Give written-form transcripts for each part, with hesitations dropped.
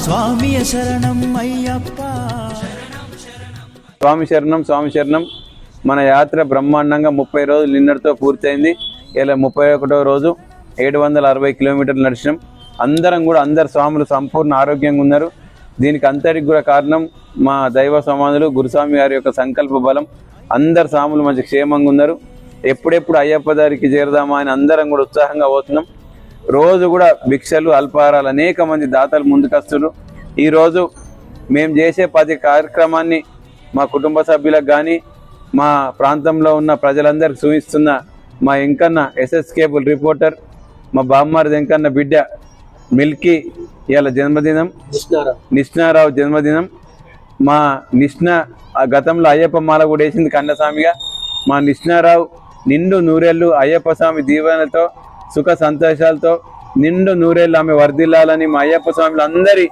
స్వామి శరణం అయ్యప్ప స్వామి శరణం స్వామి శరణం. మన యాత్ర బ్రహ్మాండంగా 30 రోజులు నిన్నటితో పూర్తయింది. ఇలా 31వ రోజు 760 కిలోమీటర్లు నడిచినాం. అందరం కూడా అందరు స్వాములు సంపూర్ణ ఆరోగ్యంగా ఉన్నారు. దీనికి అంతటికి కూడా కారణం మా దైవ సమానులు గురుస్వామి గారి యొక్క సంకల్ప బలం. అందరు స్వాములు మంచి క్షేమంగా ఉన్నారు. ఎప్పుడెప్పుడు అయ్యప్ప దారికి చేరదామా అని అందరం కూడా ఉత్సాహంగా పోతున్నాం. రోజు కూడా భిక్షలు అల్పాహారాలు అనేక మంది దాతలు ముందుకొస్తున్నారు. ఈరోజు మేము చేసే ప్రతి కార్యక్రమాన్ని మా కుటుంబ సభ్యులకు కానీ మా ప్రాంతంలో ఉన్న ప్రజలందరికీ చూపిస్తున్న మా ఎంకన్న ఎస్ఎస్ కేబుల్ రిపోర్టర్ మా బామ్మారి ఎంకన్న బిడ్డ మిల్కీ ఇవాళ జన్మదినం, నిష్ణారావు జన్మదినం. మా నిష్ణ ఆ గతంలో అయ్యప్ప మాల కూడా వేసింది కన్నస్వామిగా. మా నిష్ణారావు నిండు నూరేళ్ళు అయ్యప్ప స్వామి దీవెనలతో సుఖ సంతోషాలతో నిండు నూరేళ్ళు ఆమె వర్ధిల్లాలని మా అయ్యప్ప స్వామిలు అందరి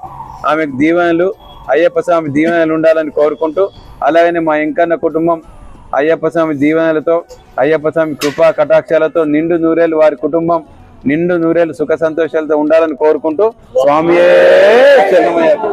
ఆమెకు దీవెనలు అయ్యప్ప స్వామి దీవెనలు ఉండాలని కోరుకుంటూ, అలాగనే మా ఎంకన్న కుటుంబం అయ్యప్ప స్వామి దీవెనలతో అయ్యప్ప స్వామి కృపా కటాక్షాలతో నిండు నూరేళ్ళు వారి కుటుంబం నిండు నూరేళ్ళు సుఖ సంతోషాలతో ఉండాలని కోరుకుంటూ స్వామియే శరణమయ్యప్ప.